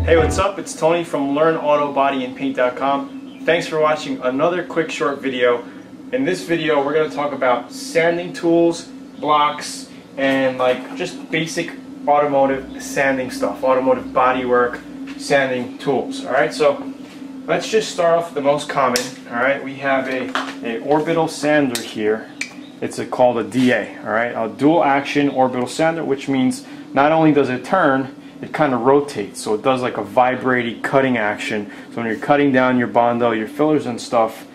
Hey, what's up? It's Tony from LearnAutoBodyAndPaint.com. Thanks for watching another quick short video. In this video, we're going to talk about sanding tools, blocks, and just basic automotive sanding stuff, automotive bodywork sanding tools. All right, so let's just start off with the most common. All right, we have a orbital sander here. It's called a DA. All right, a dual action orbital sander, which means not only does it turn, it kind of rotates, so it does like a vibrating cutting action. So when you're cutting down your Bondo, your fillers and stuff,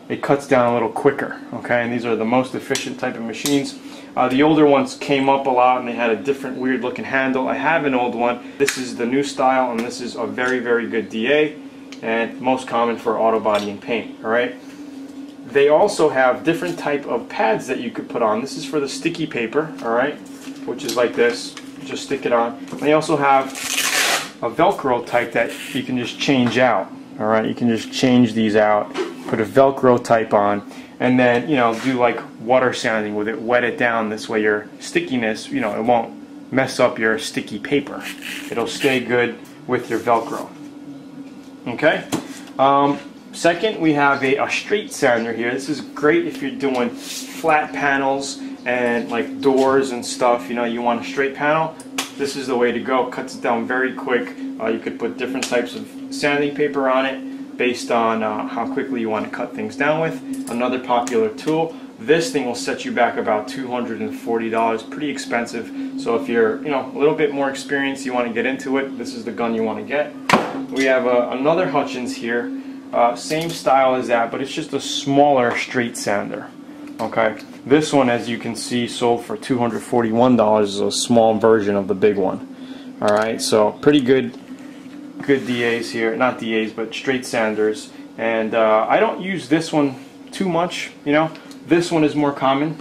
it cuts down a little quicker. Okay, and these are the most efficient type of machines. The older ones came up a lot and they had a different weird looking handle. I have an old one. This is the new style, and this is a very, very good DA and most common for auto body and paint. All right. They also have different type of pads that you could put on. This is for the sticky paper, all right, which is like this. Just stick it on. They also have a Velcro type that you can just change out. All right, you can just change these out, put a Velcro type on, and then do like water sanding with it. Wet it down. This way, your stickiness, it won't mess up your sticky paper. It'll stay good with your Velcro. Okay. Second, we have a straight sander here. This is great if you're doing flat panels and like doors and stuff. You want a straight panel. This is the way to go. Cuts it down very quick. You could put different types of sanding paper on it based on how quickly you want to cut things down with. Another popular tool. This thing will set you back about $240. Pretty expensive. So if you're a little bit more experienced, you want to get into it, this is the gun you want to get. We have another Hutchins here. Same style as that, but it's just a smaller straight sander. Okay, this one, as you can see, sold for $241. Is a small version of the big one. All right, so pretty good DAs here, not DAs, but straight sanders. And I don't use this one too much. This one is more common.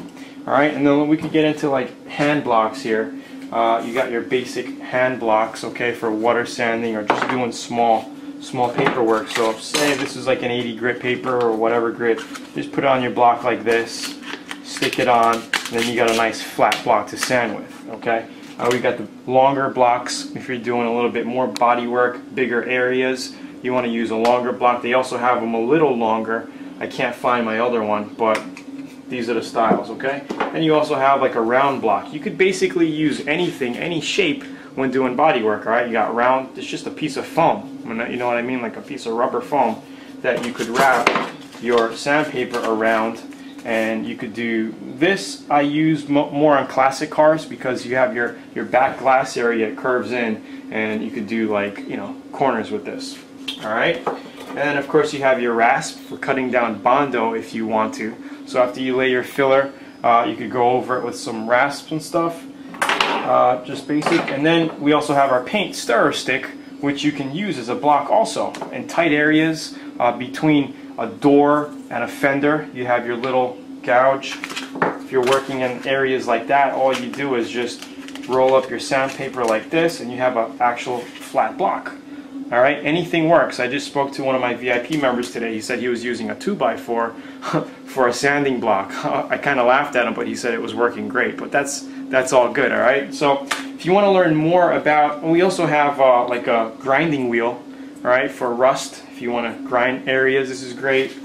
All right, and then we could get into like hand blocks here. You got your basic hand blocks, okay, for water sanding or just doing small paperwork. So say this is like an 80 grit paper or whatever grit, just put it on your block like this, stick it on, and then you got a nice flat block to sand with. Okay, we got the longer blocks. If you're doing a little bit more body work, bigger areas, you want to use a longer block. They also have them a little longer. I can't find my other one, but these are the styles. Okay, and you also have like a round block. You could basically use anything, any shape when doing body work. All right, you got round. It's just a piece of foam. You know what I mean, like a piece of rubber foam that you could wrap your sandpaper around, and you could do this. I use more on classic cars because you have your back glass area, it curves in, and you could do like corners with this. All right, and then of course you have your rasp for cutting down Bondo if you want to. So after you lay your filler, you could go over it with some rasps and stuff. Just basic. And then we also have our paint stirrer stick, which you can use as a block also in tight areas between a door and a fender. You have your little gouge. If you're working in areas like that, all you do is just roll up your sandpaper like this, and you have an actual flat block. All right, anything works. I just spoke to one of my VIP members today. He said he was using a 2x4 for a sanding block. I kind of laughed at him, but he said it was working great. But that's all good. All right. So if you want to learn more about, we also have like a grinding wheel. All right, for rust. If you want to grind areas, this is great.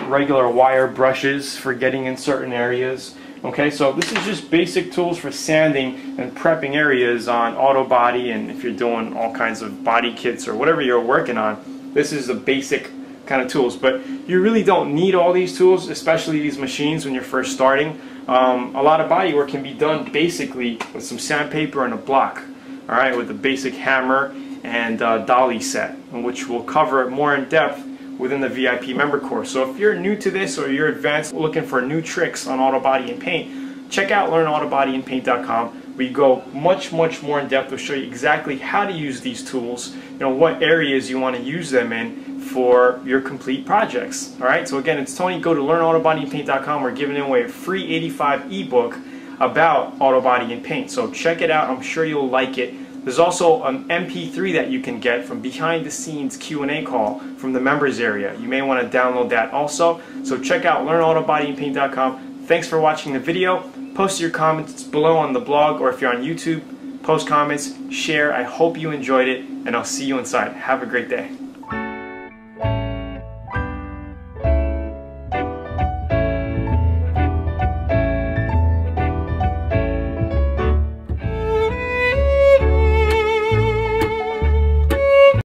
Regular wire brushes for getting in certain areas. Okay, so this is just basic tools for sanding and prepping areas on auto body, and if you're doing all kinds of body kits or whatever you're working on, this is the basic kind of tools. But you really don't need all these tools, especially these machines when you're first starting. A lot of body work can be done basically with some sandpaper and a block. All right, with a basic hammer and dolly set, which will cover it more in depth within the VIP member course. So if you're new to this or you're advanced looking for new tricks on auto body and paint, check out LearnAutoBodyAndPaint.com. We go much more in depth. We'll show you exactly how to use these tools, what areas you want to use them in for your complete projects. All right, so again, it's Tony. Go to LearnAutoBodyAndPaint.com. We're giving away a free 85 ebook about auto body and paint. So check it out. I'm sure you'll like it. There's also an MP3 that you can get from behind the scenes Q&A call from the members area. You may want to download that also. So check out LearnAutoBodyAndPaint.com. Thanks for watching the video. Post your comments below on the blog, or if you're on YouTube, post comments, share. I hope you enjoyed it, and I'll see you inside. Have a great day.